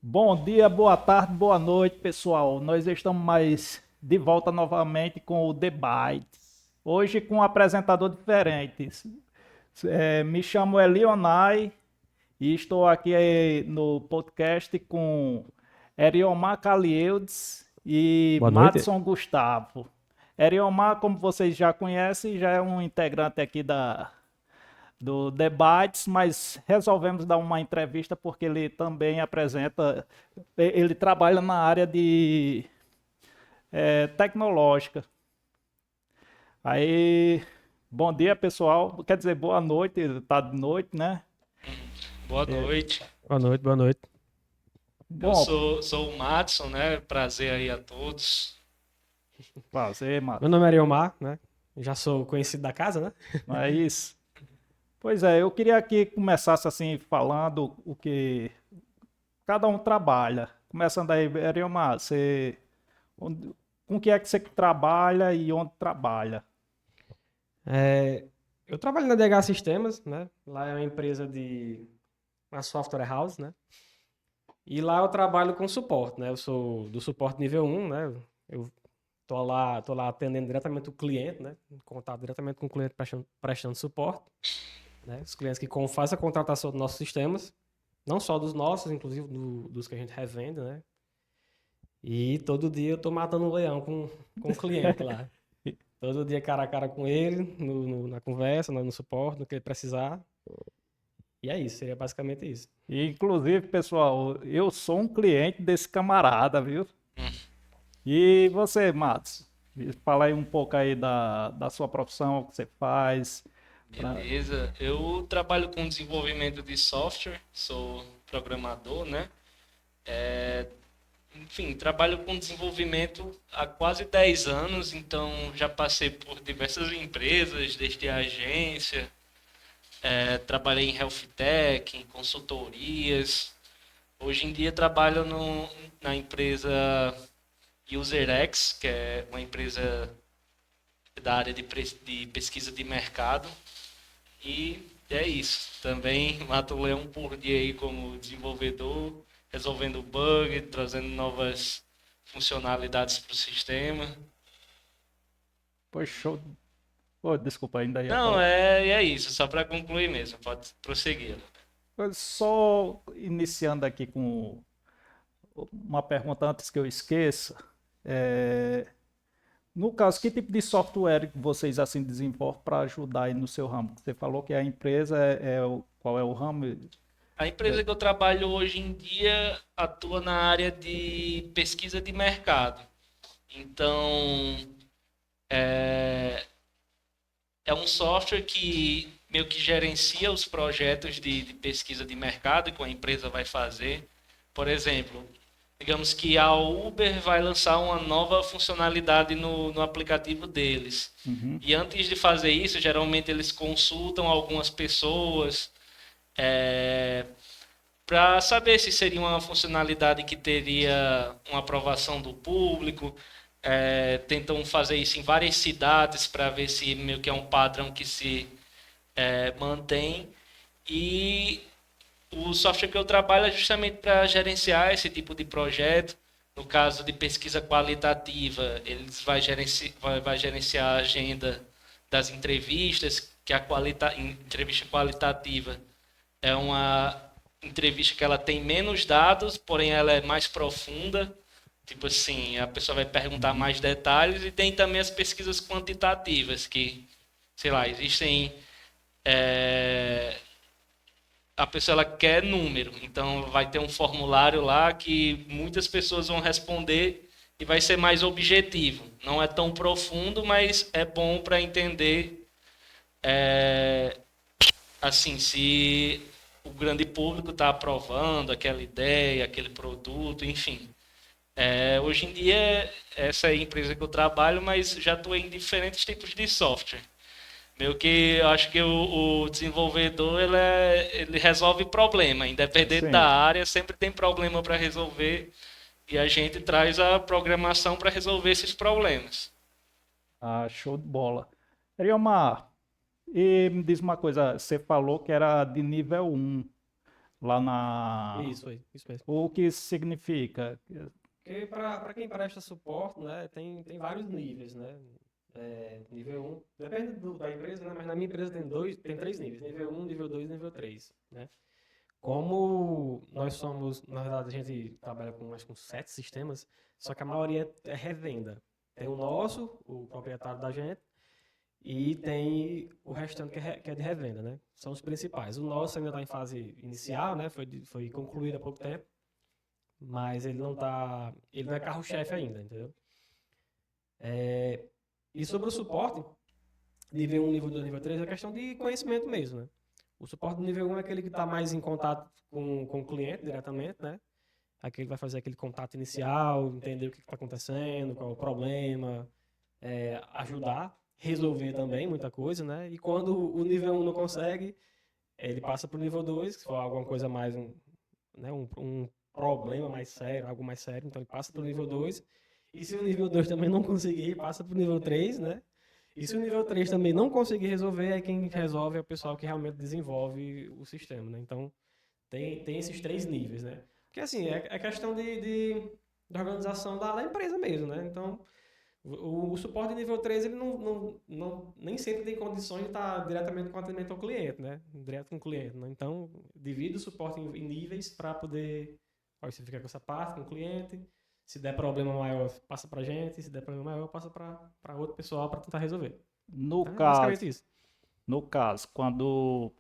Bom dia, boa tarde, boa noite, pessoal. Nós estamos mais de volta novamente com o Debate. Hoje com um apresentador diferente. Me chamo Elionai e estou aqui no podcast com Eriomar Calieudes e Boa noite. Madson Gustavo. Eriomar, como vocês já conhecem, já é um integrante aqui do Debates, mas resolvemos dar uma entrevista porque ele também apresenta, ele trabalha na área de tecnológica. Aí, bom dia pessoal, quer dizer boa noite, tá de noite, né? Boa noite. Boa noite, boa noite. Eu Bom, sou o Madson, né? Prazer aí a todos. prazer, Meu Matos. nome é Ariomar, né? Já sou conhecido da casa, né? Mas, pois é, eu queria que começasse assim falando o que cada um trabalha. Começando aí, Eriomar, com que é que você trabalha e onde trabalha? Eu trabalho na DH Sistemas, né? Lá é uma software house, né? E lá eu trabalho com suporte, né? Eu sou do suporte nível 1, né? Eu tô lá atendendo diretamente o cliente, né? Em contato diretamente com o cliente prestando suporte, né? Os clientes que fazem a contratação dos nossos sistemas, não só dos nossos, inclusive dos que a gente revende, né? E todo dia eu tô matando um leão com o cliente lá. Todo dia cara a cara com ele, na conversa, no suporte, no que ele precisar. E é isso, seria basicamente isso. E, inclusive, pessoal, eu sou um cliente desse camarada, viu? E você, Matos? Fala aí um pouco aí da sua profissão, o que você faz. pra- Beleza. Eu trabalho com desenvolvimento de software, sou programador, né? Enfim, trabalho com desenvolvimento há quase 10 anos, então já passei por diversas empresas, desde a agência, trabalhei em health tech, em consultorias. Hoje em dia trabalho na empresa UserX, que é uma empresa da área de pesquisa de mercado. E é isso. Também mato o leão por dia aí como desenvolvedor, resolvendo bug, trazendo novas funcionalidades para o sistema. Pois show. Pô, desculpa, ainda ia Não, falar. é isso, só para concluir mesmo, pode prosseguir. Pois só iniciando aqui com uma pergunta antes que eu esqueça. É, No caso, que tipo de software que vocês assim desenvolvem para ajudar aí no seu ramo? Você falou que a empresa qual é o ramo? A empresa que eu trabalho hoje em dia atua na área de pesquisa de mercado. Então, é um software que meio que gerencia os projetos de pesquisa de mercado que a empresa vai fazer. Por exemplo, digamos que a Uber vai lançar uma nova funcionalidade no aplicativo deles. Uhum. E antes de fazer isso, geralmente eles consultam algumas pessoas para saber se seria uma funcionalidade que teria uma aprovação do público. Tentam fazer isso em várias cidades para ver se meio que é um padrão que se mantém. E o software que eu trabalho é justamente para gerenciar esse tipo de projeto. No caso de pesquisa qualitativa, eles vai gerenciar a agenda das entrevistas, que a entrevista qualitativa é uma entrevista que ela tem menos dados, porém ela é mais profunda. Tipo assim, a pessoa vai perguntar Uhum. mais detalhes e tem também as pesquisas quantitativas que, sei lá, existem a pessoa ela quer número, então vai ter um formulário lá que muitas pessoas vão responder e vai ser mais objetivo. Não é tão profundo, mas é bom para entender assim se o grande público está aprovando aquela ideia, aquele produto, enfim. Hoje em dia, essa é a empresa que eu trabalho, mas já estou em diferentes tipos de software. Meio que eu acho que o desenvolvedor ele resolve problema, independente da Sim. área, sempre tem problema para resolver e a gente traz a programação para resolver esses problemas. Ah, show de bola. Eliomar, e me diz uma coisa, você falou que era de nível um lá na... Isso mesmo. O que significa? Porque para quem presta suporte, né, tem vários níveis, né? Nível 1, depende da empresa, né? Mas na minha empresa tem 3 níveis, nível 1, nível 2 e nível 3, né? Como nós somos, na verdade, a gente trabalha com acho que uns 7 sistemas, só que a maioria é revenda. Tem o nosso, o proprietário da gente, e tem o restante que é de revenda, né? São os principais. O nosso ainda está em fase inicial, né? Foi concluído há pouco tempo, mas ele não é carro-chefe ainda, entendeu? E sobre o suporte, nível 1, nível 2, nível 3, é questão de conhecimento mesmo, né? O suporte do nível 1 é aquele que está mais em contato com o cliente diretamente, né? Aquele vai fazer aquele contato inicial, entender o que está acontecendo, qual é o problema, ajudar, resolver também muita coisa, né? E quando o nível 1 não consegue, ele passa para o nível 2, se for alguma coisa mais, um problema mais sério, algo mais sério, então ele passa para o nível 2. E se o nível 2 também não conseguir, passa para o nível 3, né? E se o nível 3 também não conseguir resolver, aí quem resolve é o pessoal que realmente desenvolve o sistema, né? Então, tem esses 3 níveis, né? Porque, assim, é questão de organização da empresa mesmo, né? Então, o suporte de nível 3, ele nem sempre tem condições de estar diretamente com atendimento ao cliente, né? Direto com o cliente, né? Então, divide o suporte em níveis para poder... Ó, você fica com essa parte, com o cliente... Se der problema maior, passa pra gente. Se der problema maior, passa pra outro pessoal para tentar resolver. No Então, é caso, basicamente isso. quando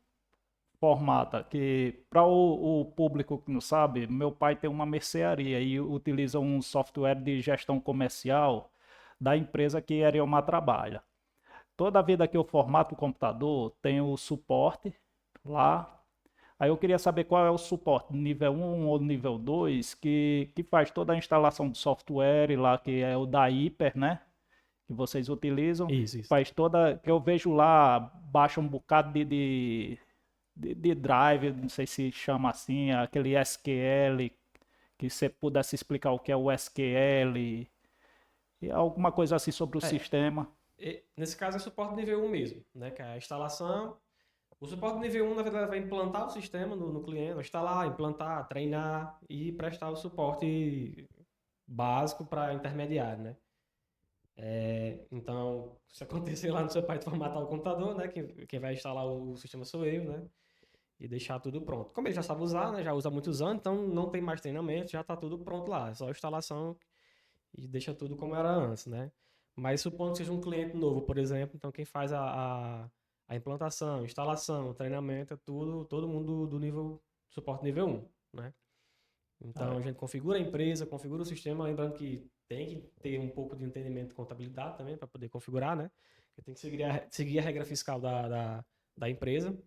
formata, que para o público que não sabe, meu pai tem uma mercearia e utiliza um software de gestão comercial da empresa que a Eriomar trabalha. Toda vida que eu formato o computador, tem o suporte lá. Aí eu queria saber qual é o suporte, nível 1 ou nível 2, que faz toda a instalação do software lá, que é o da Hyper, né? Que vocês utilizam. Isso. Faz toda, que eu vejo lá, baixa um bocado de drive, não sei se chama assim, aquele SQL, que você pudesse explicar o que é o SQL, e alguma coisa assim sobre o sistema. Nesse caso é suporte nível 1 mesmo, né? Que é a instalação. O suporte nível 1, na verdade, vai implantar o sistema no cliente, vai instalar, implantar, treinar e prestar o suporte básico para intermediário, né? Então, se acontecer lá no seu pai de formatar o computador, né? Quem vai instalar o sistema sou eu, né? E deixar tudo pronto. Como ele já sabe usar, né? Já usa há muitos anos, então não tem mais treinamento, já está tudo pronto lá. É só instalação e deixa tudo como era antes, né? Mas supondo que seja um cliente novo, por exemplo, então quem faz a implantação, instalação, treinamento, é todo mundo do nível suporte nível 1, né? Então a gente configura a empresa, configura o sistema, lembrando que tem que ter um pouco de entendimento de contabilidade também para poder configurar, né? Tem que seguir a regra fiscal da empresa,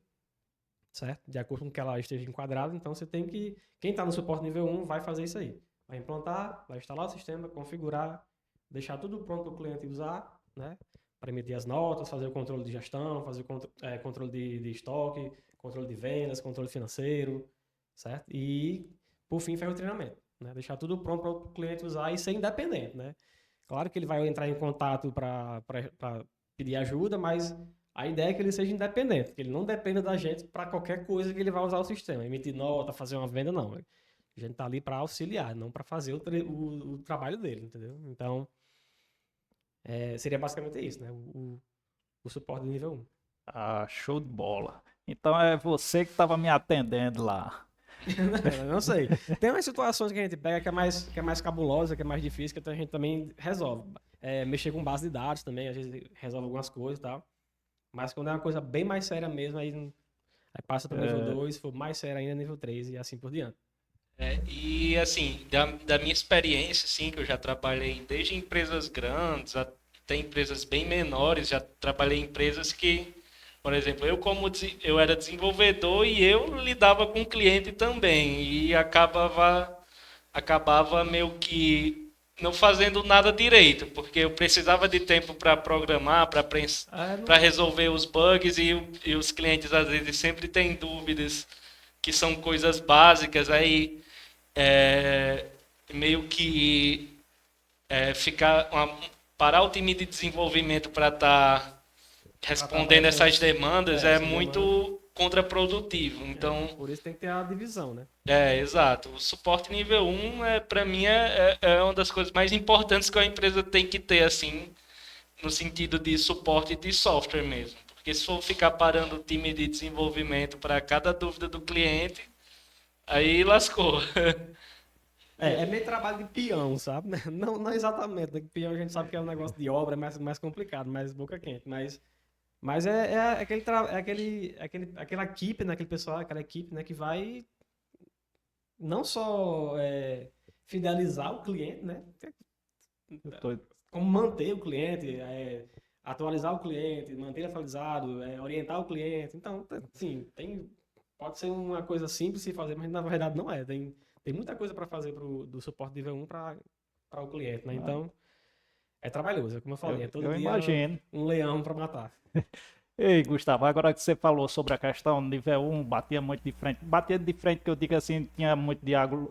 certo? De acordo com que ela esteja enquadrada. Então você tem que, quem está no suporte nível 1 vai fazer isso aí. Vai implantar, vai instalar o sistema, configurar, deixar tudo pronto para o cliente usar, né? Para emitir as notas, fazer o controle de gestão, fazer o controle de estoque, controle de vendas, controle financeiro, certo? E, por fim, faz o treinamento, né? Deixar tudo pronto para o cliente usar e ser independente, né? Claro que ele vai entrar em contato para pedir ajuda, mas a ideia é que ele seja independente, que ele não dependa da gente para qualquer coisa que ele vai usar o sistema. Emitir nota, fazer uma venda, não. A gente tá ali para auxiliar, não para fazer o trabalho dele, entendeu? Então, seria basicamente isso, né? O suporte do nível 1. Ah, show de bola. Então é você que estava me atendendo lá. Não sei. Tem umas situações que a gente pega que é mais cabulosa, que é mais difícil, que a gente também resolve. Mexer com base de dados também, às vezes resolve algumas coisas e tal. Mas quando é uma coisa bem mais séria mesmo, aí passa para o nível 2, se for mais sério ainda, nível 3 e assim por diante. E assim, da minha experiência, assim, que eu já trabalhei desde empresas grandes até empresas bem menores, já trabalhei em empresas que, por exemplo, eu era desenvolvedor e eu lidava com o cliente também, e acabava meio que não fazendo nada direito, porque eu precisava de tempo para programar, para resolver os bugs, e os clientes às vezes sempre têm dúvidas que são coisas básicas, aí meio que parar o time de desenvolvimento para estar respondendo essas demandas é muito contraprodutivo. Então, Por isso tem que ter a divisão, né? exato. O suporte nível 1, para mim, é uma das coisas mais importantes que a empresa tem que ter, assim, no sentido de suporte de software mesmo. Porque se for ficar parando o time de desenvolvimento para cada dúvida do cliente, aí lascou. É meio trabalho de peão, sabe? Não exatamente, né? Peão a gente sabe que é um negócio de obra, é mais complicado, mais boca quente, mas aquela equipe, né? Aquele pessoal, aquela equipe, né? Que vai não só fidelizar o cliente, né? Eu tô- Como manter o cliente, atualizar o cliente, manter ele atualizado, orientar o cliente. Então, assim, pode ser uma coisa simples de fazer, mas na verdade não é. Tem muita coisa para fazer do suporte nível 1 para o cliente, né? Então, é trabalhoso, como eu falei, é todo eu dia imagino. um leão para matar. Ei, Gustavo, agora que você falou sobre a questão nível 1, batia muito de frente. Batia de frente que eu digo assim, tinha muito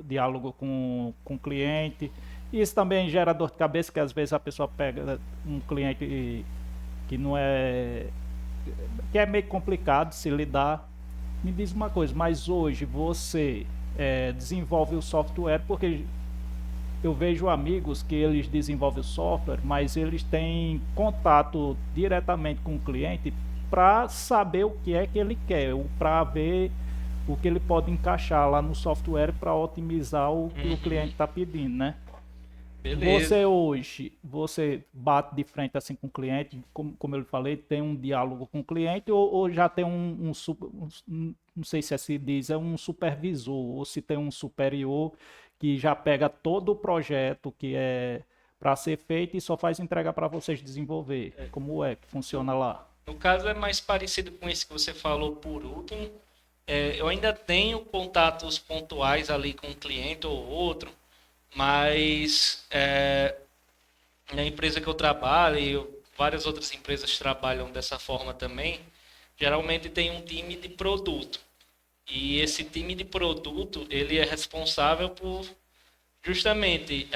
diálogo com o cliente. Isso também gera dor de cabeça, que às vezes a pessoa pega um cliente que não é... que é meio complicado se lidar. Me diz uma coisa, mas hoje você desenvolve o software porque eu vejo amigos que eles desenvolvem o software, mas eles têm contato diretamente com o cliente para saber o que é que ele quer, para ver o que ele pode encaixar lá no software para otimizar o que o cliente está pedindo, né? Beleza. Você hoje, você bate de frente assim com o cliente, como eu falei, tem um diálogo com o cliente ou já tem não sei se se diz, é um supervisor ou se tem um superior que já pega todo o projeto que é para ser feito e só faz entregar para vocês desenvolver. Como é que funciona lá? No caso é mais parecido com esse que você falou por último. Eu ainda tenho contatos pontuais ali com um cliente ou outro, mas na empresa que eu trabalho e várias outras empresas trabalham dessa forma também, geralmente tem um time de produto. E esse time de produto, ele é responsável por justamente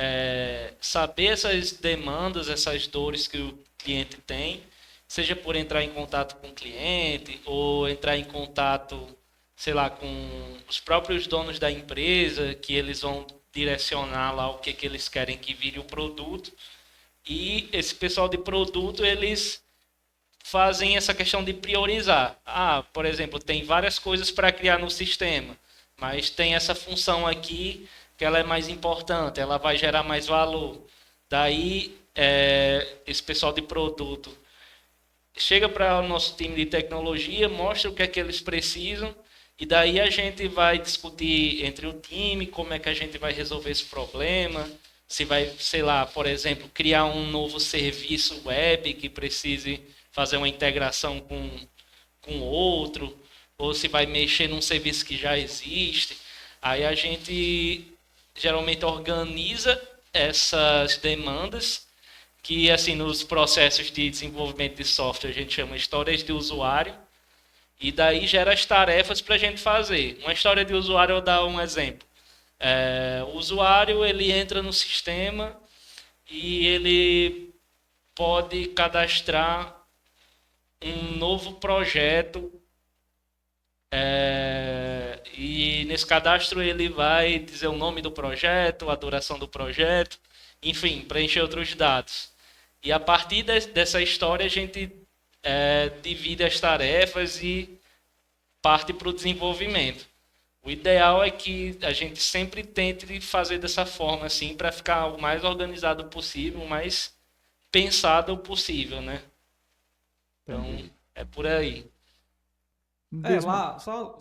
saber essas demandas, essas dores que o cliente tem, seja por entrar em contato com o cliente ou entrar em contato, sei lá, com os próprios donos da empresa, que eles vão direcionar lá o que eles querem que vire o produto. E esse pessoal de produto, eles fazem essa questão de priorizar. Por exemplo, tem várias coisas para criar no sistema, mas tem essa função aqui que ela é mais importante, ela vai gerar mais valor. Daí, esse pessoal de produto chega para o nosso time de tecnologia, mostra o que é que eles precisam, e daí a gente vai discutir entre o time como é que a gente vai resolver esse problema, se vai, sei lá, por exemplo, criar um novo serviço web que precise fazer uma integração com outro, ou se vai mexer num serviço que já existe. Aí a gente geralmente organiza essas demandas, que assim nos processos de desenvolvimento de software a gente chama histórias de usuário, e daí gera as tarefas para a gente fazer. Uma história de usuário, eu vou dar um exemplo. O usuário ele entra no sistema e ele pode cadastrar um novo projeto, e nesse cadastro ele vai dizer o nome do projeto, a duração do projeto, enfim, preencher outros dados. E a partir dessa história a gente divide as tarefas e parte para o desenvolvimento. O ideal é que a gente sempre tente fazer dessa forma, assim, para ficar o mais organizado possível, o mais pensado possível, né? Então, é por aí.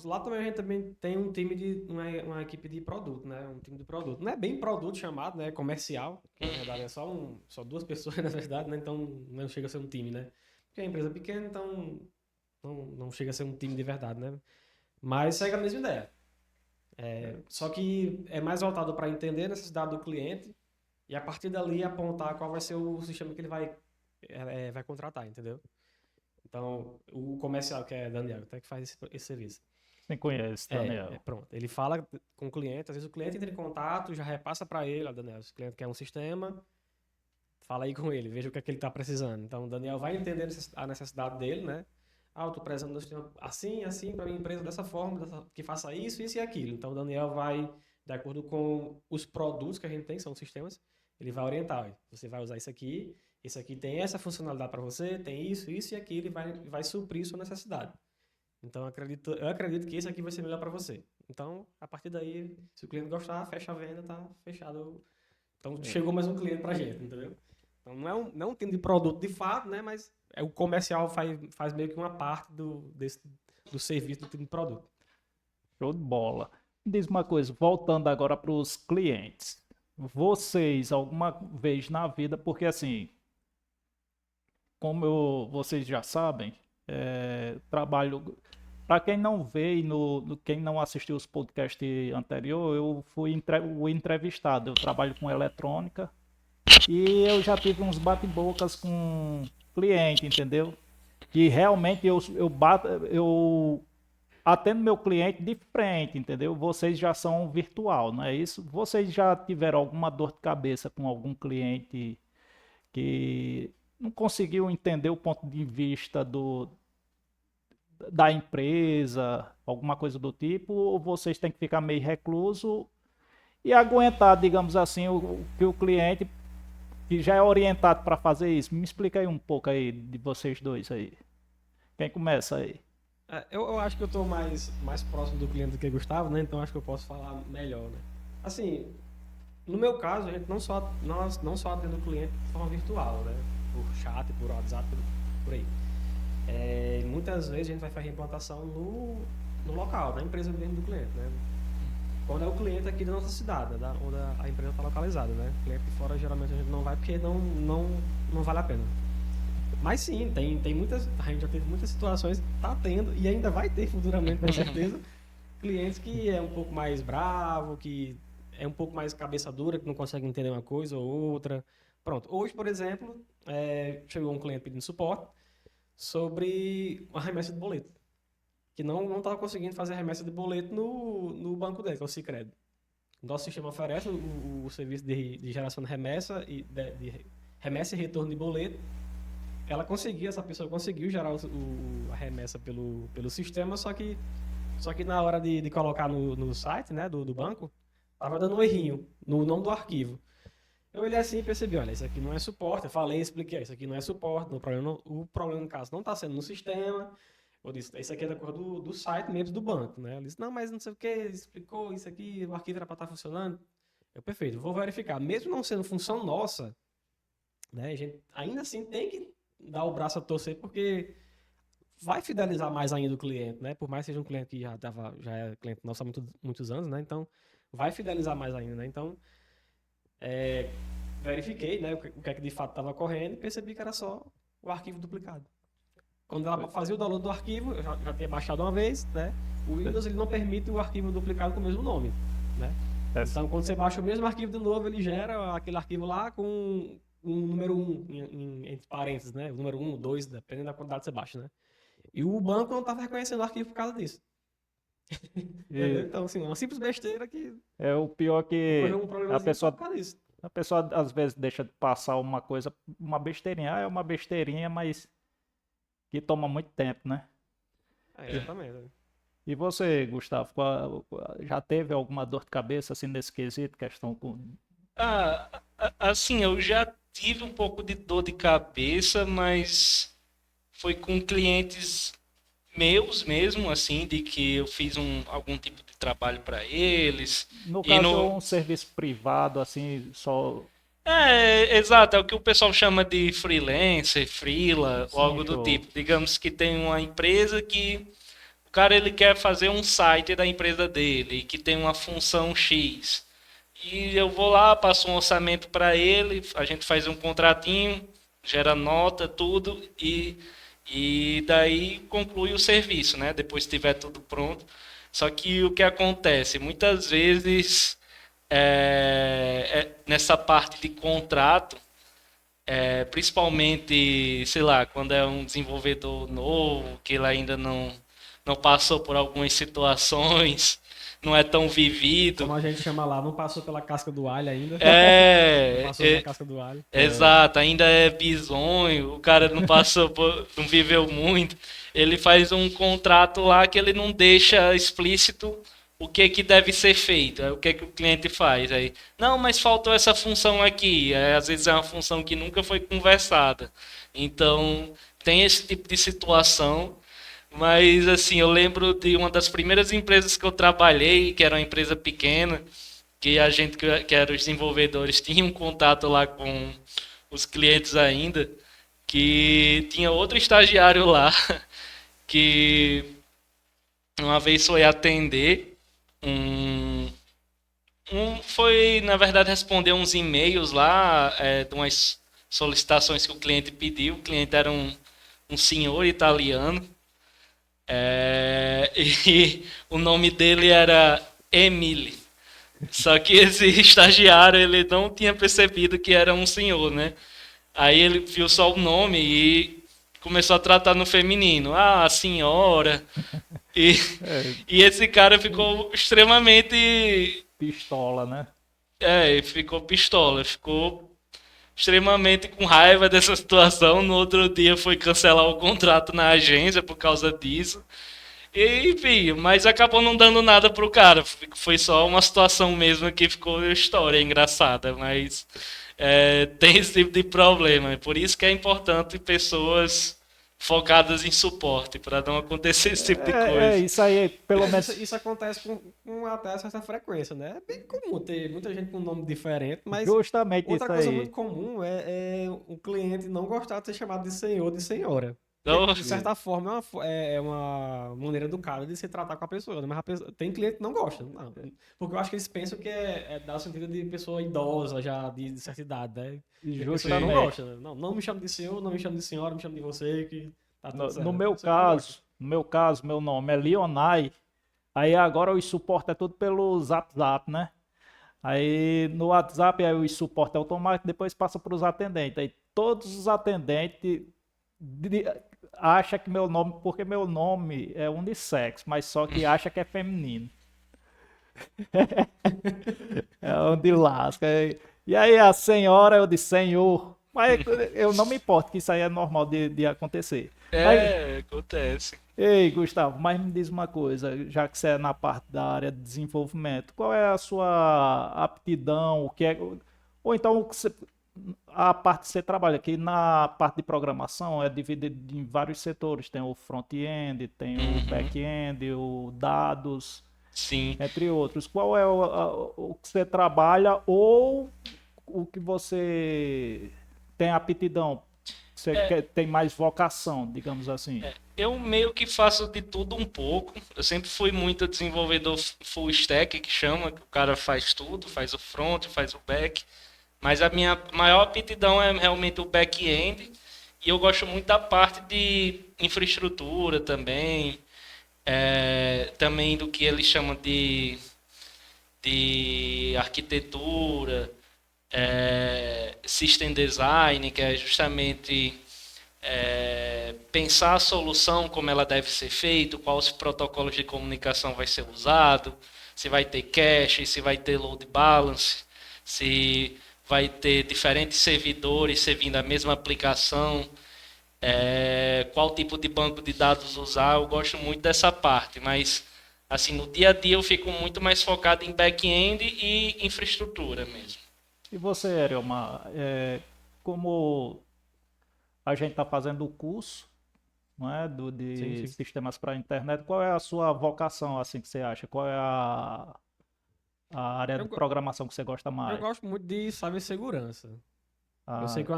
Lá também a gente também tem um time uma equipe de produto, né? Um time de produto. Não é bem produto chamado, né? Comercial, que na verdade é só duas pessoas, na verdade, né? Então não chega a ser um time, né? Porque é uma empresa pequena, então não chega a ser um time de verdade, né? Mas segue a mesma ideia. Só que é mais voltado para entender a necessidade do cliente e a partir dali apontar qual vai ser o sistema que ele vai contratar, entendeu? Então, o comercial, que é Daniel, até que faz esse serviço. Você conhece, Daniel? Pronto. Ele fala com o cliente, às vezes o cliente entra em contato, já repassa para ele, Daniel, se o cliente quer um sistema, fala aí com ele, veja o que é que ele está precisando. Então, o Daniel vai entender a necessidade dele, né? eu estou prezando no sistema assim, para minha empresa dessa forma, que faça isso e aquilo. Então, o Daniel vai, de acordo com os produtos que a gente tem, que são os sistemas, ele vai orientar. Olha, você vai usar isso aqui, esse aqui tem essa funcionalidade para você, tem isso e aquilo, e vai suprir sua necessidade. Então, eu acredito que esse aqui vai ser melhor para você. Então, a partir daí, se o cliente gostar, fecha a venda, tá fechado. Então, chegou mais um cliente para a gente, entendeu? Então, não é um time de produto de fato, né? Mas o comercial faz meio que uma parte do serviço do time de produto. Show de bola. Me diz uma coisa, voltando agora para os clientes. Vocês, alguma vez na vida, porque assim, vocês já sabem, trabalho. Para quem não vê e quem não assistiu os podcasts anteriores, eu fui o entrevistado. Eu trabalho com eletrônica e eu já tive uns bate-bocas com cliente, entendeu? Que realmente eu atendo meu cliente de frente, entendeu? Vocês já são virtual, não é isso? Vocês já tiveram alguma dor de cabeça com algum cliente que não conseguiu entender o ponto de vista da empresa, alguma coisa do tipo, ou vocês têm que ficar meio recluso e aguentar, digamos assim, que o cliente que já é orientado para fazer isso? Me explica aí um pouco aí de vocês dois aí. Quem começa aí? Eu acho que eu estou mais próximo do cliente do que Gustavo, né? Então acho que eu posso falar melhor, né? Assim, no meu caso, a gente nós não só atende o cliente de forma virtual, né? Por chat, por WhatsApp, por aí. Muitas vezes a gente vai fazer a implantação no local, na empresa mesmo do cliente, né? Quando é o cliente aqui da nossa cidade, onde a empresa está localizada, né? O cliente de fora geralmente a gente não vai porque não vale a pena. Mas sim, tem muitas, a gente já teve muitas situações, está tendo e ainda vai ter futuramente, com certeza, clientes que é um pouco mais bravo, que é um pouco mais cabeça dura, que não consegue entender uma coisa ou outra. Pronto, hoje, por exemplo, chegou um cliente pedindo suporte sobre uma remessa de boleto, que não estava conseguindo fazer a remessa de boleto no banco dele, que é o Sicredi. Nosso sistema oferece o serviço de geração de remessa e de remessa e retorno de boleto. Essa pessoa conseguiu gerar a remessa pelo sistema, só que na hora de colocar no site, né, do banco, estava dando um errinho no nome do arquivo. Eu olhei assim e percebi, olha, isso aqui não é suporte. Eu falei, expliquei, isso aqui não é suporte. O problema no caso não está sendo no sistema. Eu disse, isso aqui é da cor do site mesmo do banco, né? Ele disse, não, mas não sei o que, explicou isso aqui, o arquivo era para estar funcionando. Perfeito, vou verificar. Mesmo não sendo função nossa, né, a gente ainda assim tem que dar o braço a torcer, porque vai fidelizar mais ainda o cliente, né? Por mais que seja um cliente que já é cliente nosso há muitos anos, né? Então, vai fidelizar mais ainda, né? Então, verifiquei, né, o que é que de fato estava ocorrendo e percebi que era só o arquivo duplicado. Quando ela fazia o download do arquivo, eu já tinha baixado uma vez, né? O Windows ele não permite o arquivo duplicado com o mesmo nome, né? Então, quando você baixa o mesmo arquivo de novo, ele gera aquele arquivo lá com um número 1 entre parênteses, né? O número 1, 2, dependendo da quantidade que você baixa, né? E o banco não estava reconhecendo o arquivo por causa disso. Então, assim, uma simples besteira que... É o pior que a pessoa às vezes deixa de passar uma coisa, uma besteirinha. É uma besteirinha, mas que toma muito tempo, né? Exatamente. E você, Gustavo, já teve alguma dor de cabeça assim nesse quesito, questão com... Assim, eu já tive um pouco de dor de cabeça, mas foi com clientes meus mesmo, assim, de que eu fiz algum tipo de trabalho para eles. No caso, um serviço privado, assim, só... Exato, é o que o pessoal chama de freelancer, freela, Sim, algo do tipo. Digamos que tem uma empresa que o cara ele quer fazer um site da empresa dele, que tem uma função X. E eu vou lá, passo um orçamento para ele, a gente faz um contratinho, gera nota, tudo, e daí conclui o serviço, né? Depois que tiver tudo pronto. Só que o que acontece? Muitas vezes, nessa parte de contrato, principalmente, sei lá, quando é um desenvolvedor novo, que ele ainda não passou por algumas situações, não é tão vivido. Como a gente chama lá, não passou pela casca do alho ainda. Não É, passou pela casca do alho. exato, ainda é bizonho, o cara não passou não viveu muito. Ele faz um contrato lá que ele não deixa explícito o que que deve ser feito, o que que o cliente faz. Aí, não, mas faltou essa função aqui. Às vezes é uma função que nunca foi conversada. Então, tem esse tipo de situação. Mas, assim, eu lembro de uma das primeiras empresas que eu trabalhei, que era uma empresa pequena, que a gente, que era os desenvolvedores, tinha um contato lá com os clientes ainda, que tinha outro estagiário lá, que uma vez foi atender um, foi, na verdade, responder uns e-mails lá, de umas solicitações que o cliente pediu. O cliente era um senhor italiano, e o nome dele era Emile. Só que esse estagiário, ele não tinha percebido que era um senhor, né? Aí ele viu só o nome e começou a tratar no feminino. Ah, senhora. E, É, e esse cara ficou extremamente... pistola, né? ficou pistola. Ficou extremamente com raiva dessa situação. No outro dia foi cancelar o contrato na agência por causa disso. E, enfim, mas acabou não dando nada pro cara. Foi só uma situação mesmo que ficou história engraçada, mas tem esse tipo de problema. Por isso que é importante pessoas focadas em suporte, para não acontecer esse tipo de coisa. Isso aí, pelo menos. Isso acontece com até certa frequência, né? É bem comum ter muita gente com nome diferente, mas Justamente outra isso coisa aí. muito comum é o cliente não gostar de ser chamado de senhor ou de senhora. Então, De certa forma, é uma maneira educada de se tratar com a pessoa, né? Mas tem cliente que não gosta. Não. Porque eu acho que eles pensam que dá o sentido de pessoa idosa, já de certa idade, né? E a pessoa não Justamente. gosta, né? Não me chame de senhor, não me chame de senhora, me chame de você, que tá tudo No, certo. no A meu pessoa não gosta. caso, no meu caso, meu nome é Leonai. Aí agora o suporte é tudo pelo Zap, né? Aí no WhatsApp aí o suporte é automático, depois passa para os atendentes. Aí todos os atendentes de- acham que meu nome, porque meu nome é unissex, mas só que acha que é feminino. É onde lasca. E aí a senhora, eu disse senhor. Mas eu não me importo, que isso aí é normal de acontecer. Mas, acontece. ei, Gustavo, mas me diz uma coisa, já que você é na parte da área de desenvolvimento, qual é a sua aptidão, o que é, ou então a parte que você trabalha aqui na parte de programação é dividida em vários setores, tem o front-end, tem o Uhum, back-end, o dados, sim. entre outros. Qual é o que você trabalha ou o que você tem aptidão? Você tem mais vocação, digamos assim. Eu meio que faço de tudo um pouco. Eu sempre fui muito desenvolvedor full stack, que chama, que o cara faz tudo, faz o front, faz o back. Mas a minha maior aptidão é realmente o back-end. E eu gosto muito da parte de infraestrutura também. Também do que eles chamam de arquitetura, system design, que é justamente pensar a solução, como ela deve ser feita, quais protocolos de comunicação vai ser usado, se vai ter cache, se vai ter load balance, se vai ter diferentes servidores servindo a mesma aplicação, qual tipo de banco de dados usar. Eu gosto muito dessa parte, mas assim, no dia a dia eu fico muito mais focado em back-end e infraestrutura mesmo. E você, Erioma, como a gente está fazendo o curso, não é, Sim, de sim. sistemas para a internet, qual é a sua vocação, assim, que você acha? Qual é a área Eu, de go- programação que você gosta eu mais? gosto muito de cibersegurança. Eu sei Ah,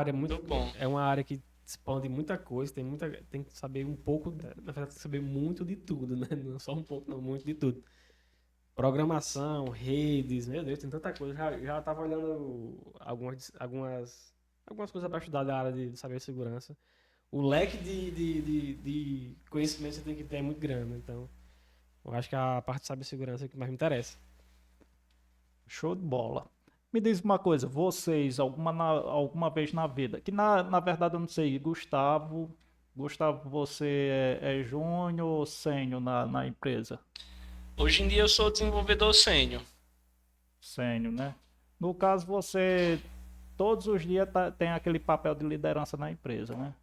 que Muito bom. é uma área que expande muita coisa, tem que saber um pouco, na verdade, tem que saber muito de tudo, né? Não só um pouco, não, muito de tudo. Programação, redes, meu Deus, tem tanta coisa. Já tava olhando algumas coisas para estudar da área de cibersegurança. O leque de conhecimento que você tem que ter é muito grande, então eu acho que a parte de cibersegurança é o que mais me interessa. show de bola. Me diz uma coisa, vocês, alguma vez na vida, que na verdade eu não sei, Gustavo, você é júnior ou sênior na empresa? Hoje em dia eu sou desenvolvedor sênior. Sênior, né? No caso, você todos os dias tem aquele papel de liderança na empresa, né?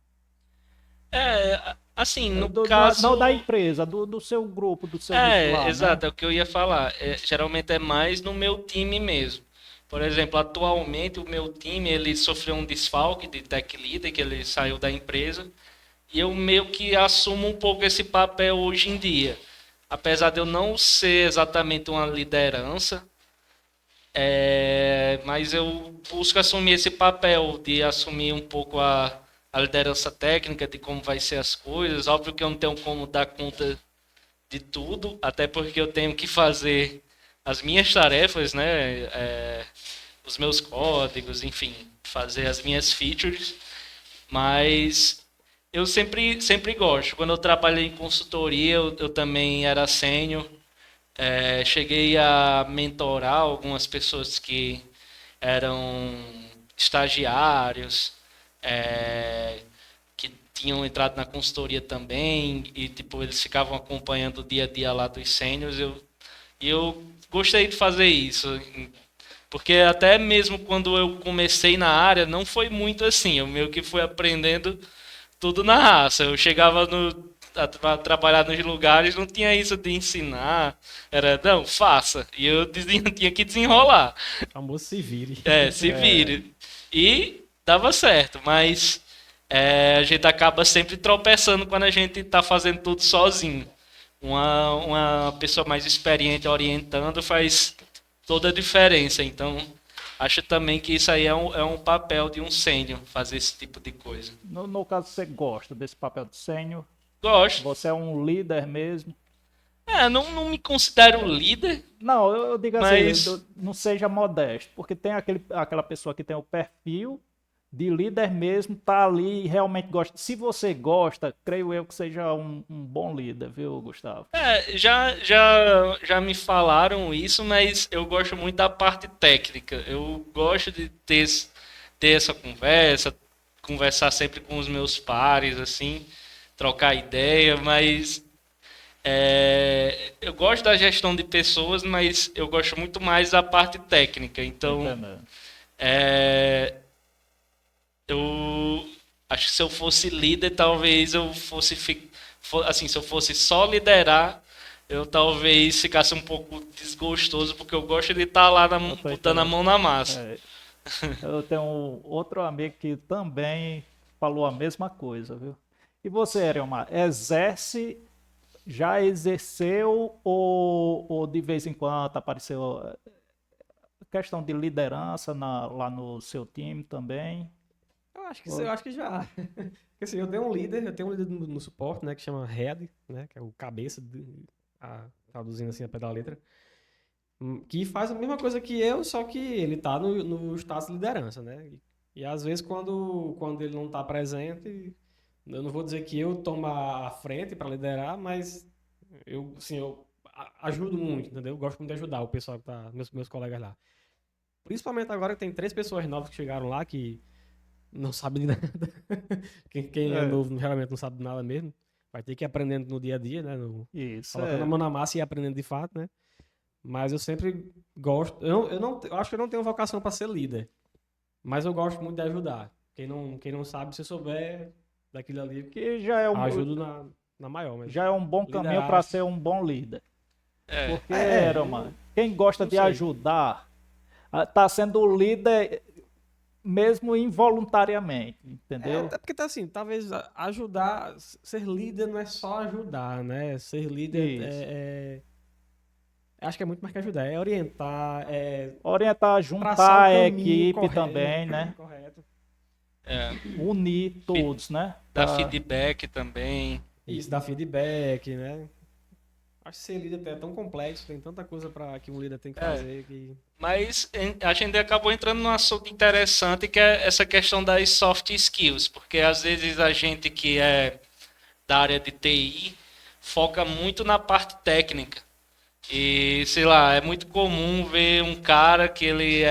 Assim, no Não caso. da empresa, do seu grupo, do seu grupo lá, né? Exato, é o que eu ia falar. Geralmente é mais no meu time mesmo. Por exemplo, atualmente o meu time ele sofreu um desfalque de tech leader, que ele saiu da empresa, e eu meio que assumo um pouco esse papel hoje em dia. Apesar de eu não ser exatamente uma liderança, mas eu busco assumir esse papel de assumir um pouco a liderança técnica de como vai ser as coisas. Óbvio que eu não tenho como dar conta de tudo, até porque eu tenho que fazer as minhas tarefas, né? Os meus códigos, enfim, fazer as minhas features, mas eu sempre gosto. Quando eu trabalhei em consultoria, eu também era sênior. Cheguei a mentorar algumas pessoas que eram estagiários, que tinham entrado na consultoria também, e tipo, eles ficavam acompanhando o dia a dia lá dos sêniors. E eu gostei de fazer isso, porque até mesmo quando eu comecei na área, não foi muito assim, eu meio que fui aprendendo tudo na raça. Eu chegava a trabalhar nos lugares, não tinha isso de ensinar, era, não, faça, e eu tinha que desenrolar. O famoso se vire. Se vire. E dava certo, mas a gente acaba sempre tropeçando quando a gente está fazendo tudo sozinho. Uma pessoa mais experiente orientando faz toda a diferença. Então, acho também que isso aí é um papel de um sênior, fazer esse tipo de coisa. No caso, você gosta desse papel de sênior? Gosto. Você é um líder mesmo? Não me considero líder, Não, eu digo mas assim, não seja modesto, porque tem aquela pessoa que tem o perfil de líder mesmo, tá ali e realmente gosta. Se você gosta, creio eu que seja um bom líder, viu, Gustavo? já me falaram isso, mas eu gosto muito da parte técnica. Eu gosto de ter essa conversa, conversar sempre com os meus pares, assim, trocar ideia, mas eu gosto da gestão de pessoas, mas eu gosto muito mais da parte técnica. Então, Entendeu? eu acho que se eu fosse líder, talvez eu assim, se eu fosse só liderar, eu talvez ficasse um pouco desgostoso, porque eu gosto de estar lá Eu tô botando a entendendo. mão na massa. É, eu tenho outro amigo que também falou a mesma coisa, viu? E você, Ariomar, já exerceu ou de vez em quando apareceu questão de liderança lá no seu time também? Eu acho que já. Porque, assim, eu tenho um líder no suporte, né, que chama Head, né, que é o cabeça, traduzindo assim a pé da letra, que faz a mesma coisa que eu, só que ele tá no status de liderança, né? E às vezes quando ele não tá presente, eu não vou dizer que eu tomo a frente para liderar, mas eu ajudo muito, entendeu? Eu gosto muito de ajudar o pessoal que tá, meus colegas lá. Principalmente agora que tem 3 pessoas novas que chegaram lá que não sabem de nada. Quem é É, novo realmente não sabe nada mesmo. Vai ter que ir aprendendo no dia a dia, né? isso, Colocando a mão na massa e aprendendo de fato, né? Mas eu sempre gosto. Eu acho que eu não tenho vocação para ser líder. Mas eu gosto muito de ajudar. Quem não sabe, se souber daquilo ali, que ajudo na maior. Mas já é um bom caminho liderar, para ser um bom líder. É, Porque, eu quem gosta não de sei. ajudar, tá sendo o líder mesmo involuntariamente, entendeu? Até porque tá assim, talvez ajudar, ser líder não é só ajudar, né? Ser líder Isso. acho que é muito mais que ajudar, é orientar, Orientar, traçar o juntar a caminho equipe correto, também, né? correto. é, Unir Fi- todos, né? dar feedback também. Isso, dar feedback, né? Acho que ser líder é tão complexo, tem tanta coisa para que um líder tem que É, fazer que Mas a gente acabou entrando num assunto interessante que é essa questão das soft skills, porque às vezes a gente que é da área de TI foca muito na parte técnica. E, sei lá, é muito comum ver um cara que ele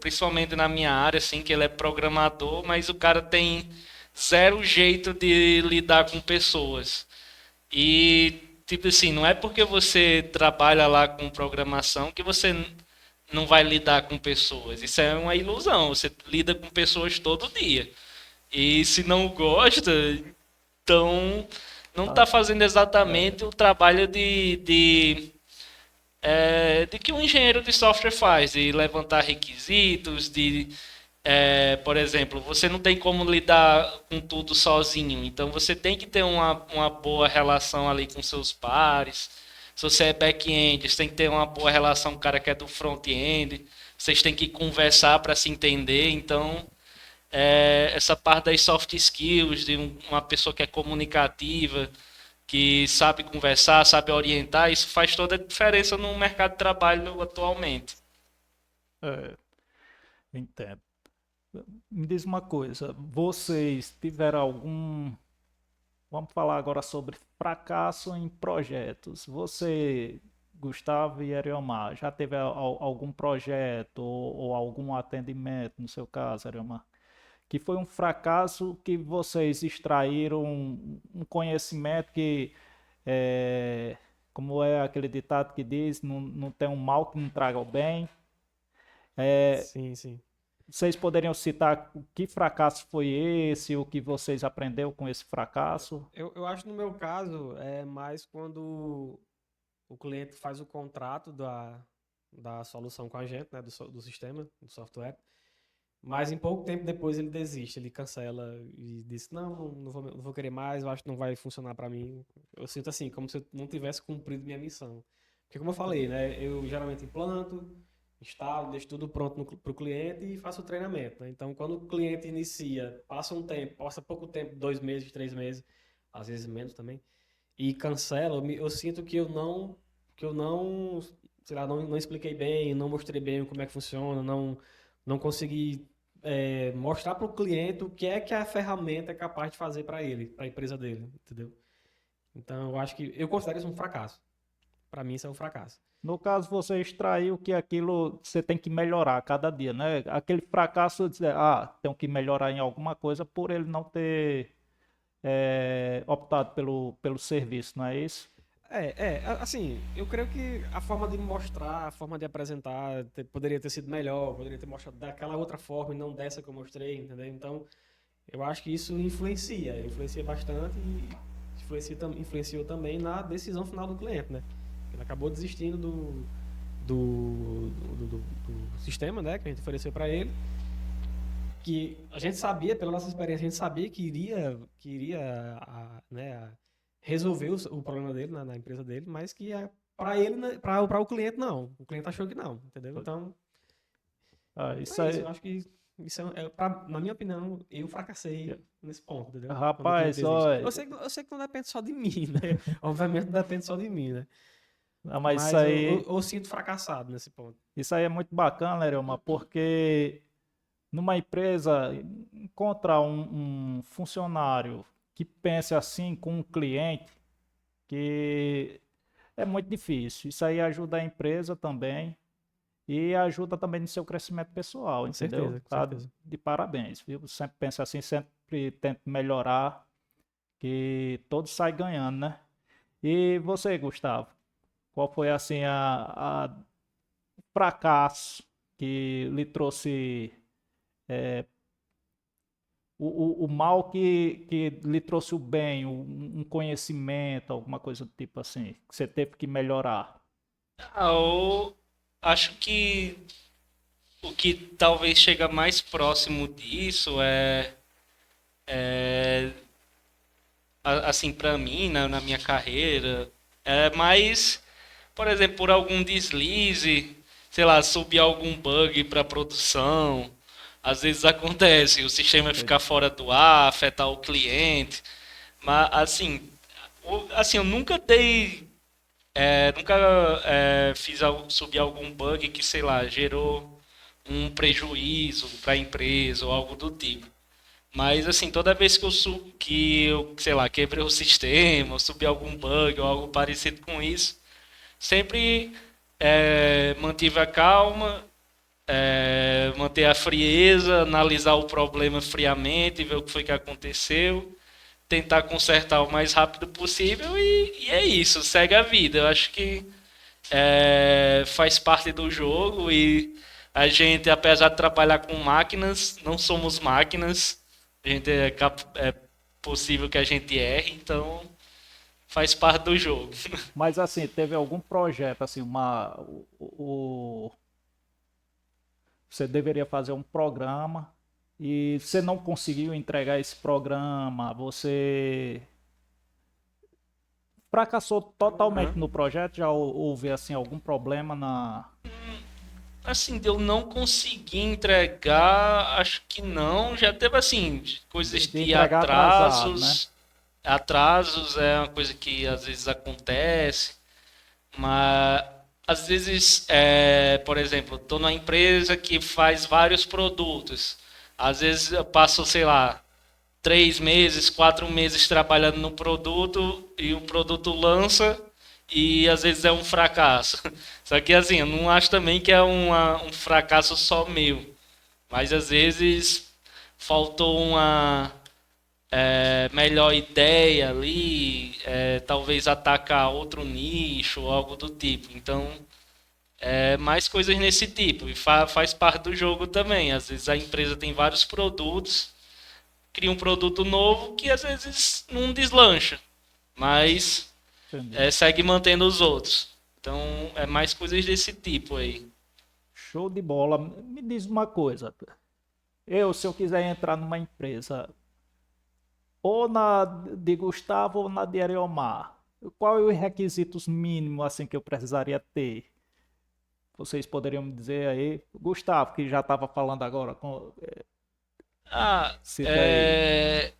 principalmente na minha área, assim, que ele é programador, mas o cara tem zero jeito de lidar com pessoas. E, tipo assim, não é porque você trabalha lá com programação que você não vai lidar com pessoas. Isso é uma ilusão. Você lida com pessoas todo dia. E se não gosta, então não está fazendo exatamente o trabalho de que um engenheiro de software faz, de levantar requisitos, por exemplo, você não tem como lidar com tudo sozinho, então você tem que ter uma boa relação ali com seus pares. Se você é back-end, você tem que ter uma boa relação com o cara que é do front-end, vocês têm que conversar para se entender, então essa parte das soft skills, de uma pessoa que é comunicativa, que sabe conversar, sabe orientar, isso faz toda a diferença no mercado de trabalho atualmente. É, entendo. Me diz uma coisa, vocês tiveram algum. Vamos falar agora sobre fracasso em projetos. Você, Gustavo e Ariomar, já teve algum projeto ou algum atendimento, no seu caso, Ariomar, que foi um fracasso que vocês extraíram um conhecimento que, é, como é aquele ditado que diz, não tem um mal que não traga o bem. Sim, sim. Vocês poderiam citar que fracasso foi esse, o que vocês aprenderam com esse fracasso? Eu acho que no meu caso é mais quando o cliente faz o contrato da solução com a gente, né, do sistema, do software, mas em pouco tempo depois ele desiste, ele cancela e diz, não vou querer mais, eu acho que não vai funcionar para mim. Eu sinto assim, como se eu não tivesse cumprido minha missão. Porque como eu falei, né, eu geralmente implanto, instalo, deixo tudo pronto para o cliente e faço o treinamento, né? Então, quando o cliente inicia, passa um tempo, passa pouco tempo, 2 meses, 3 meses, às vezes menos também, e cancela, eu sinto que eu não, sei lá, não expliquei bem, não mostrei bem como é que funciona, não consegui mostrar para o cliente o que é que a ferramenta é capaz de fazer para ele, para a empresa dele, entendeu? Então, eu considero isso um fracasso. Para mim, isso é um fracasso. No caso, você extraiu que aquilo você tem que melhorar a cada dia, né? Aquele fracasso de dizer, tenho que melhorar em alguma coisa por ele não ter optado pelo serviço, não é isso? Assim, eu creio que a forma de mostrar, a forma de apresentar poderia ter sido melhor, poderia ter mostrado daquela outra forma e não dessa que eu mostrei, entendeu? Então, eu acho que isso influencia bastante e influenciou também na decisão final do cliente, né? Ele acabou desistindo do sistema, né, que a gente ofereceu para ele, que a gente sabia, pela nossa experiência, a gente sabia que iria né, resolver o problema dele na empresa dele, mas que para ele, né, para o cliente não. O cliente achou que não, entendeu? Então, Isso é isso. aí, Eu acho que isso na minha opinião, eu fracassei nesse ponto, entendeu? Quando o cliente rapaz, desiste. olha, Eu sei que não depende só de mim, né? Obviamente não depende só de mim, né? mas isso Mas eu, aí, eu, eu sinto fracassado nesse ponto. isso aí é muito bacana, Lerema, porque numa empresa, encontrar um funcionário que pense assim com um cliente, que é muito difícil. Isso aí ajuda a empresa também e ajuda também no seu crescimento pessoal, Com entendeu? certeza, com Tá certeza. de parabéns, viu? Sempre pensa assim, sempre tenta melhorar, que todos saem ganhando, né? E você, Gustavo, qual foi assim a fracasso que lhe trouxe o mal que lhe trouxe o bem, um conhecimento, alguma coisa do tipo assim, que você teve que melhorar? Eu acho que o que talvez chega mais próximo disso assim, para mim, na minha carreira, é mais, por exemplo, por algum deslize, sei lá, subir algum bug para produção. Às vezes acontece, o sistema ficar fora do ar, afetar o cliente. Mas, assim, eu nunca fiz subir algum bug que, sei lá, gerou um prejuízo para a empresa ou algo do tipo. Mas assim, toda vez que eu, sei lá, quebrei o sistema, ou subi algum bug ou algo parecido com isso, sempre mantive a calma, manter a frieza, analisar o problema friamente, ver o que foi que aconteceu tentar consertar o mais rápido possível e é isso, segue a vida. Eu acho que faz parte do jogo e a gente, apesar de trabalhar com máquinas, não somos máquinas. A gente é possível que a gente erre, então faz parte do jogo. Mas assim, teve algum projeto, assim, você deveria fazer um programa e você não conseguiu entregar esse programa, você fracassou totalmente no projeto, já houve assim algum problema na... Assim, de eu não conseguir entregar, acho que não. Já teve, assim, coisas De de entregar atrasado, né? atrasos. Atrasos é uma coisa que às vezes acontece, mas às vezes, por exemplo, estou numa empresa que faz vários produtos. Às vezes eu passo, sei lá, 3 meses, 4 meses trabalhando no produto e o produto lança e às vezes é um fracasso. Só que assim, eu não acho também que é um fracasso só meu, mas às vezes faltou uma melhor ideia ali, talvez atacar outro nicho, algo do tipo. Então, mais coisas nesse tipo. E faz parte do jogo também. Às vezes a empresa tem vários produtos, cria um produto novo que às vezes não deslancha, mas Entendi. segue mantendo os outros. Então, é mais coisas desse tipo aí. Show de bola. Me diz uma coisa, se eu quiser entrar numa empresa, ou na de Gustavo ou na de Ariomar, qual é os requisitos mínimos assim que eu precisaria ter? Vocês poderiam me dizer aí, Gustavo, que já estava falando agora, Ah, cita aí. Tem que ter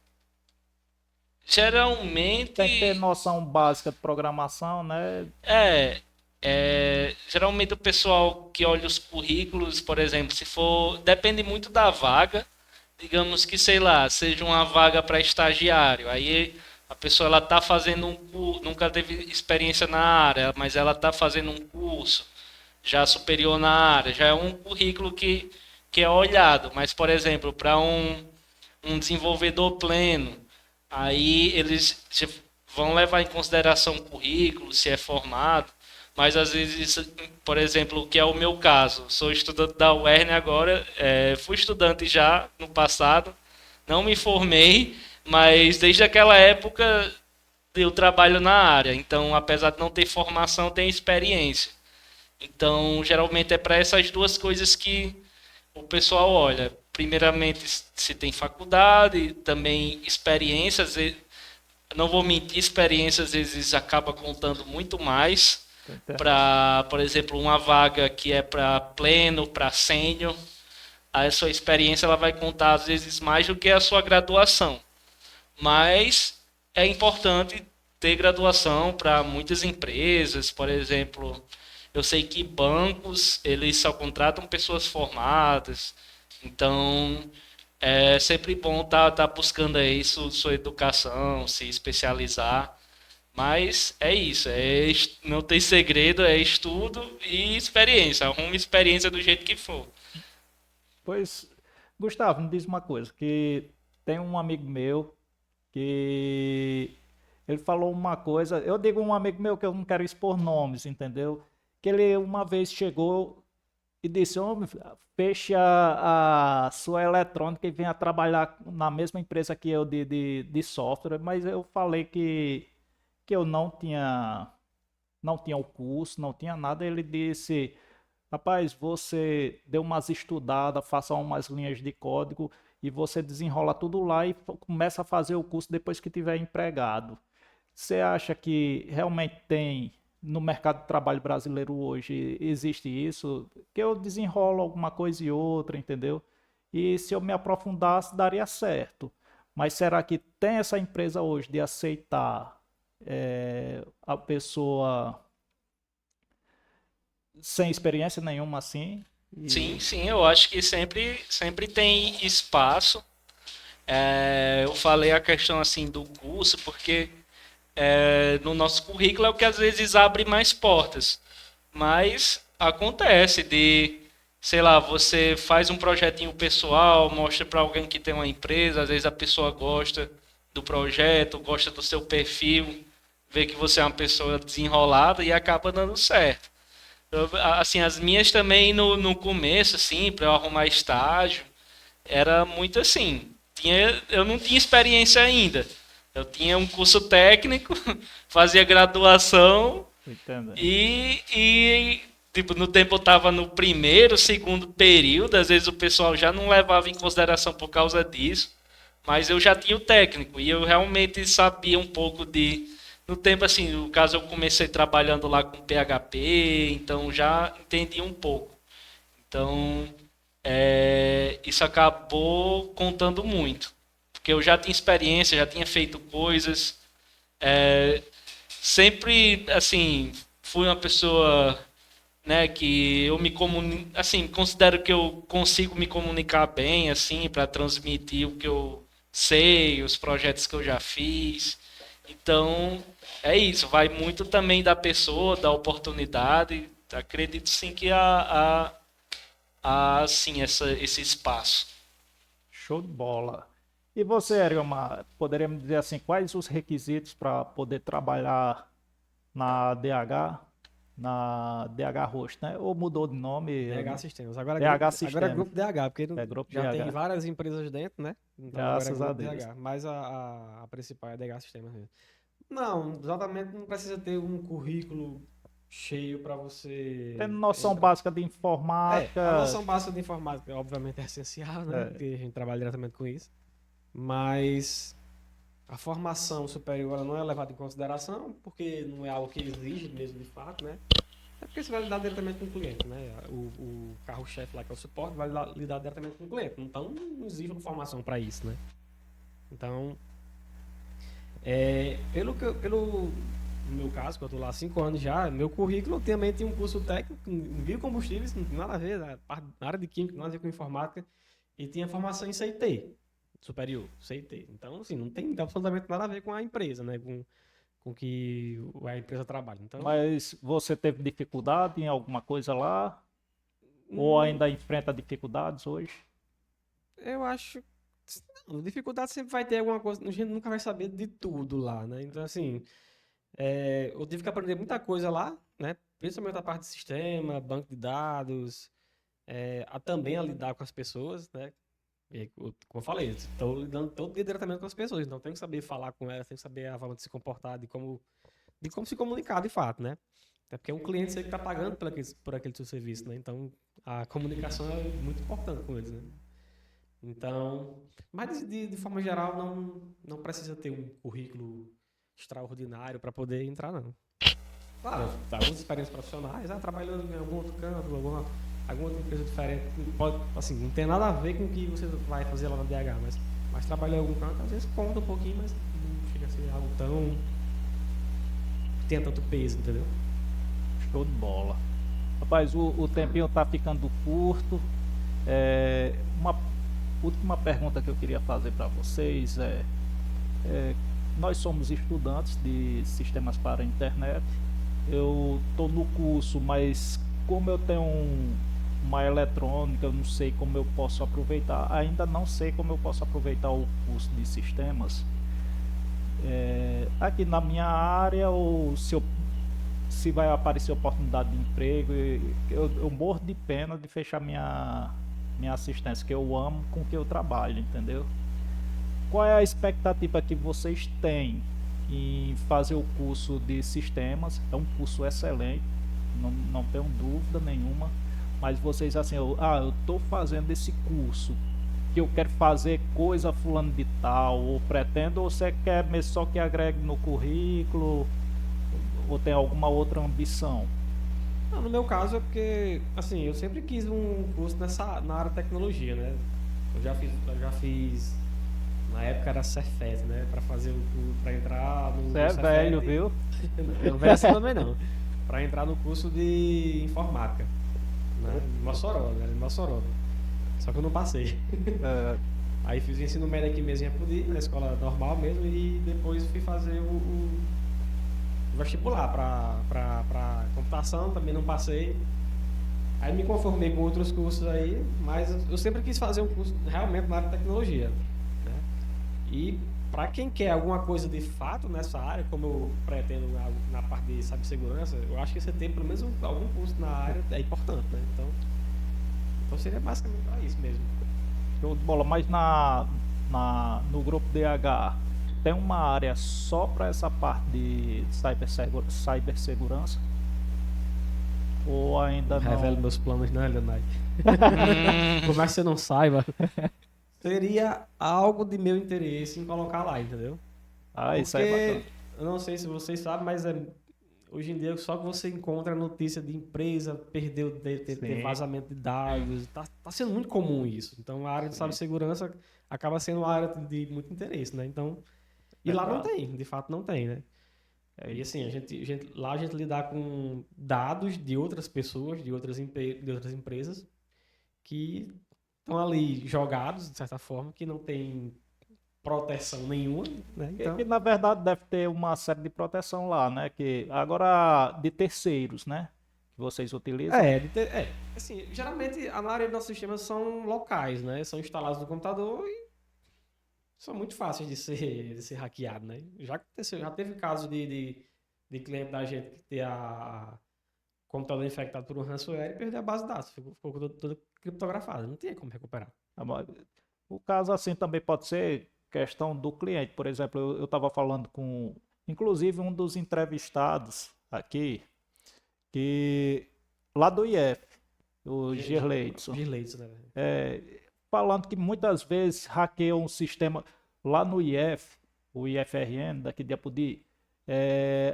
geralmente noção básica de programação, né? geralmente o pessoal que olha os currículos, por exemplo, se for, depende muito da vaga, digamos que, sei lá, seja uma vaga para estagiário, aí a pessoa ela tá fazendo nunca teve experiência na área, mas ela tá fazendo um curso já superior na área, já é um currículo que é olhado, mas, por exemplo, para um desenvolvedor pleno, aí eles vão levar em consideração o currículo, se é formado, mas às vezes, por exemplo, o que é o meu caso, sou estudante da UERN agora, fui estudante já no passado, não me formei, mas desde aquela época eu trabalho na área, então apesar de não ter formação, tenho experiência. Então, geralmente é para essas duas coisas que o pessoal olha. Primeiramente, se tem faculdade, também experiências. Não vou mentir, experiência às vezes acaba contando muito mais para, por exemplo, uma vaga que é para pleno, para sênior. A sua experiência ela vai contar às vezes mais do que a sua graduação. Mas é importante ter graduação para muitas empresas, por exemplo, eu sei que bancos, eles só contratam pessoas formadas, então é sempre bom tá buscando aí sua educação, se especializar, mas é isso, não tem segredo, é estudo e experiência, arruma experiência do jeito que for. Pois, Gustavo, me diz uma coisa, que tem um amigo meu que ele falou uma coisa, eu digo um amigo meu que eu não quero expor nomes, entendeu? Que ele uma vez chegou e disse, homem, feche a sua eletrônica e venha trabalhar na mesma empresa que eu de software, mas eu falei que eu não tinha o curso, não tinha nada, ele disse, rapaz, você dê umas estudadas, faça umas linhas de código e você desenrola tudo lá e começa a fazer o curso depois que tiver empregado. Você acha que realmente tem no mercado de trabalho brasileiro hoje, existe isso? Que eu desenrolo alguma coisa e outra, entendeu? E se eu me aprofundasse, daria certo. Mas será que tem essa empresa hoje de aceitar a pessoa sem experiência nenhuma assim? Sim, E sim, eu acho que sempre tem espaço. Eu falei a questão assim do curso, porque no nosso currículo é o que às vezes abre mais portas. Mas acontece de, sei lá, você faz um projetinho pessoal, mostra para alguém que tem uma empresa, às vezes a pessoa gosta, do projeto, gosta do seu perfil, vê que você é uma pessoa desenrolada e acaba dando certo. Assim, as minhas também no começo, assim, para eu arrumar estágio, era muito assim. Eu não tinha experiência ainda. Eu tinha um curso técnico, fazia graduação Entendeu? e tipo, no tempo eu estava no primeiro, segundo período, às vezes o pessoal já não levava em consideração por causa disso, mas eu já tinha o técnico e eu realmente sabia um pouco de. No tempo, assim, no caso eu comecei trabalhando lá com PHP, então já entendi um pouco. Então, isso acabou contando muito, porque eu já tinha experiência, já tinha feito coisas, sempre, assim, fui uma pessoa, né, que eu me comunico, assim, considero que eu consigo me comunicar bem, assim, para transmitir o que eu sei, os projetos que eu já fiz. Então, é isso, vai muito também da pessoa, da oportunidade. Acredito sim que há sim, esse espaço. Show de bola. E você, Eriomar, poderíamos dizer assim, quais os requisitos para poder trabalhar na DH, na DH Host, né? Ou mudou de nome? DH Sistemas. Agora é DH agora é Sistemas. Grupo DH, porque É Grupo já tem DH. várias empresas dentro, né? Então agora é Graças a Grupo Deus. DH. Mas a principal é DH Sistemas mesmo. Não, exatamente não precisa ter um currículo cheio para você Tendo noção entrar. básica de A informática. noção básica de informática, obviamente, é essencial, né? Porque a gente trabalha diretamente com isso. Mas a formação superior ela não é levada em consideração, porque não é algo que exige mesmo de fato, né? É porque você vai lidar diretamente com o cliente, né? O carro-chefe lá, que é o suporte, vai lidar diretamente com o cliente. Então, não exige uma formação para isso, né? Então, pelo meu caso, que eu estou lá há 5 anos já, meu currículo também tem um curso técnico em biocombustíveis, não tem nada a ver, na área de química, nada a ver com informática, e tinha formação em CIT, superior, CIT. Então, assim, não tem absolutamente nada a ver com a empresa, né? Com que a empresa trabalha. Então, Mas você teve dificuldade em alguma coisa lá? Ou ainda enfrenta dificuldades hoje? eu acho. Não, dificuldade sempre vai ter alguma coisa. A gente nunca vai saber de tudo lá, né? Então, assim, eu tive que aprender muita coisa lá, né? Principalmente a parte de sistema, banco de dados, também a lidar com as pessoas, né? E, como eu falei, estou lidando todo dia diretamente com as pessoas, então tenho que saber falar com elas, tenho que saber a forma de se comportar, de como se comunicar de fato, né? É porque é um cliente que está pagando por aquele seu serviço, né? Então, a comunicação é muito importante com eles, né? Então, mas de forma geral, não precisa ter um currículo extraordinário para poder entrar, não. Claro, algumas experiências profissionais, trabalhando em algum outro canto, alguma outra empresa diferente, pode, assim, não tem nada a ver com o que você vai fazer lá na DH, mas trabalhar em algum canto, às vezes conta um pouquinho, mas não chega a ser algo tão... tenha tanto peso, entendeu? Show de bola. Rapaz, o tempinho tá ficando curto. Uma última pergunta que eu queria fazer para vocês nós somos estudantes de sistemas para a internet. Eu estou no curso, mas como eu tenho uma eletrônica, eu não sei como eu posso aproveitar. Ainda não sei como eu posso aproveitar o curso de sistemas aqui na minha área, ou se vai aparecer oportunidade de emprego. Eu morro de pena de fechar minha assistência, que eu amo com que eu trabalho, entendeu? Qual é a expectativa que vocês têm em fazer o curso de sistemas? É um curso excelente, não tenho dúvida nenhuma, mas vocês assim, eu estou fazendo esse curso, que eu quero fazer coisa fulano de tal, ou pretendo, ou você quer mesmo só que agregue no currículo, ou tem alguma outra ambição? Não, no meu caso é porque, assim, eu sempre quis um curso na área de tecnologia, né? Eu já fiz na época era Cefet, né? Para fazer para entrar no Você é Cefet, velho, viu? Não velho assim também não. Para entrar no curso de informática, né? Em Mossoró, né? Em Mossoró. Só que eu não passei. Aí fiz o ensino médio aqui mesmo em Apodi, na escola normal mesmo, e depois fui fazer o vestibular para computação, também não passei. Aí me conformei com outros cursos aí, mas eu sempre quis fazer um curso realmente na área de tecnologia, né? E para quem quer alguma coisa de fato nessa área, como eu pretendo na parte de cibersegurança, eu acho que você ter pelo menos algum curso na área é importante, né? Então seria basicamente para isso mesmo. Show de bola. Mas no grupo DH tem uma área só para essa parte de cibersegurança? Ou ainda não? Revelo meus planos, né, Leonardo? Por mais que você não saiba, seria algo de meu interesse em colocar lá, entendeu? Ah, isso aí é bacana. Eu não sei se vocês sabem, mas hoje em dia só que você encontra notícia de empresa perdeu ter vazamento de dados. Tá sendo muito comum isso. Então a área de cibersegurança acaba sendo uma área de muito interesse, né? Então, e lá não tem, de fato não tem, né? E assim, lá a gente lidar com dados de outras pessoas, de outras empresas que estão ali jogados, de certa forma, que não tem proteção nenhuma, né? Então, Que na verdade deve ter uma série de proteção lá, né? Que agora de terceiros, né? Que vocês utilizam. assim, geralmente a maioria dos nossos sistemas são locais, né? São instalados no computador e são muito fáceis de ser hackeado, né? Já aconteceu, já teve casos de cliente da gente que ter o computador infectado por um ransomware e perder a base de dados. Ficou toda criptografada, não tinha como recuperar. O caso assim também pode ser questão do cliente. Por exemplo, eu estava falando com, inclusive, um dos entrevistados aqui, que lá do IF, o Girleidson, né? falando que muitas vezes hackeiam um sistema lá no IF, o IFRN, daqui de Apodi,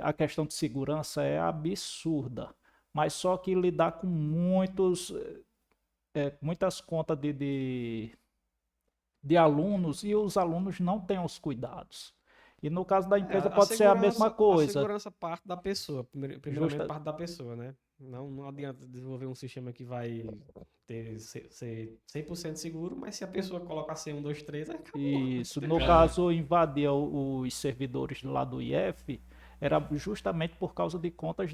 a questão de segurança é absurda. Mas só que lidar com muitas contas de alunos e os alunos não têm os cuidados. E no caso da empresa pode ser a mesma coisa. A segurança parte da pessoa, primeiramente parte da pessoa, né? Não adianta desenvolver um sistema que vai ser 100% seguro, mas se a pessoa colocar assim 1, 2, 3, acabou. Isso, no caso, invadir os servidores lá do IF era justamente por causa de contas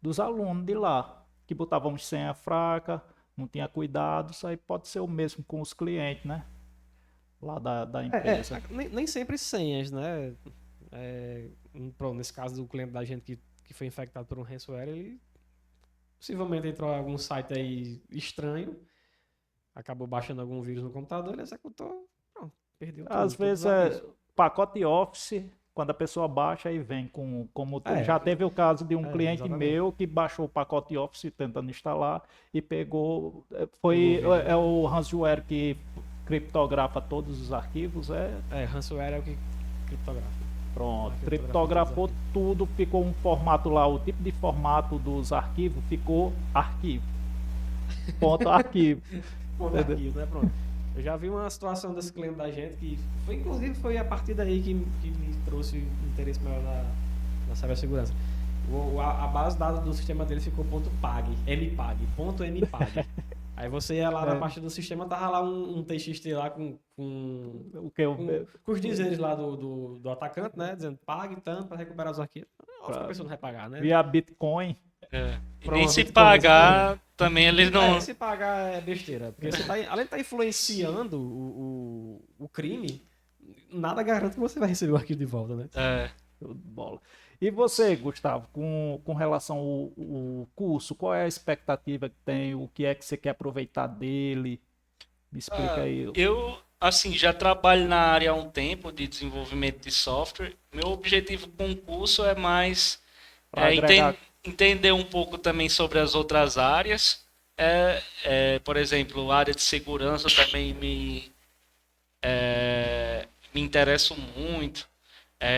dos alunos de lá, que botavam senha fraca, não tinha cuidado. Isso aí pode ser o mesmo com os clientes, né? Lá da empresa. Nem sempre senhas, né? Pronto, nesse caso do cliente da gente que foi infectado por um ransomware, ele possivelmente entrou em algum site aí estranho, acabou baixando algum vírus no computador, ele executou, pronto, perdeu tudo. Às vezes é pacote Office, quando a pessoa baixa aí vem já teve o caso de um cliente meu que baixou o pacote Office tentando instalar e pegou, o ransomware que criptografa todos os arquivos, ransomware é o que criptografa. Pronto, criptografou tudo, ficou um formato lá, o tipo de formato dos arquivos ficou arquivo. Ponto arquivo. Ponto arquivo, né? Pronto. Eu já vi uma situação desse cliente da gente que inclusive foi a partir daí que me trouxe interesse maior na cibersegurança. A base de dados do sistema dele ficou .pag, .mpag. Aí você ia lá na parte do sistema, tava lá um TXT lá com os dizeres lá do atacante, né? Dizendo pague tanto para recuperar os arquivos. A pessoa não vai pagar, né? Via Bitcoin. E nem se pagar, também eles não... se pagar é besteira. Porque você além de estar influenciando o crime, nada garante que você vai receber o arquivo de volta, né? Bola. E você, Gustavo, com relação ao curso, qual é a expectativa que tem? O que é que você quer aproveitar dele? Me explica aí. Eu, assim, já trabalho na área há um tempo de desenvolvimento de software. Meu objetivo com o curso é mais entender um pouco também sobre as outras áreas. Por exemplo, a área de segurança também me interesso muito.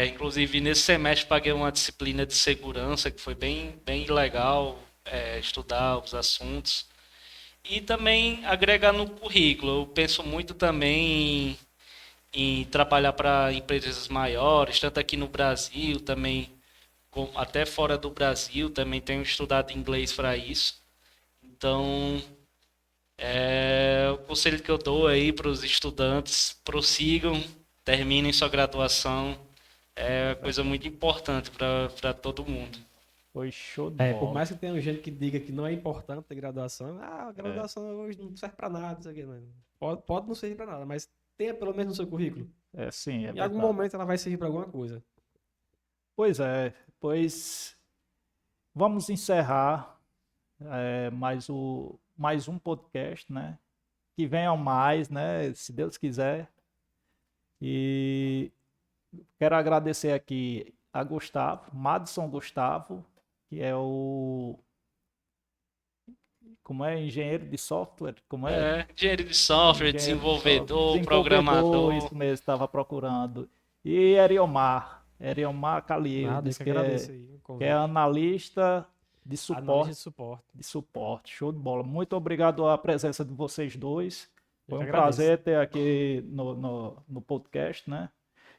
Inclusive, nesse semestre paguei uma disciplina de segurança que foi bem legal estudar os assuntos. E também agregar no currículo. Eu penso muito também em trabalhar para empresas maiores, tanto aqui no Brasil, também até fora do Brasil. Também tenho estudado inglês para isso. Então, o conselho que eu dou aí para os estudantes: prossigam, terminem sua graduação. É coisa muito importante para todo mundo. Foi show de bola. Por mais que tenha gente que diga que não é importante ter graduação, a graduação hoje não serve para nada, isso aqui, né? Pode não servir para nada, mas tenha pelo menos no seu currículo. Sim, é Em algum verdade. momento ela vai servir para alguma coisa. Pois é, pois vamos encerrar mais um podcast, né? Que venham mais, né? Se Deus quiser. E quero agradecer aqui a Gustavo, Madison Gustavo, que é como é, engenheiro de software, como é? Engenheiro de software, Engenheiro de software, desenvolvedor, programador. isso mesmo, estava procurando. E Eriomar Nada, eu Calheiros, que que agradeço aí o que é convite. analista de Analista de suporte, suporte. show de bola. Muito obrigado à presença de vocês dois. Eu Foi que um agradeço. prazer ter aqui no podcast, né?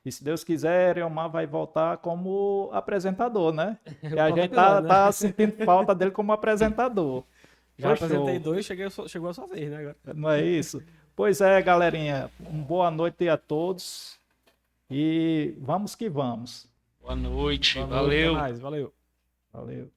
E se Deus quiser, Eriomar vai voltar como apresentador, né? E a próximo gente episódio, né? tá sentindo falta dele como apresentador. Já Foi apresentei show. 2, chegou a sua vez, né? Agora. Não é isso? Pois é, galerinha. Uma boa noite a todos. E vamos que vamos. Boa noite, Boa noite, até valeu. mais, valeu. Valeu.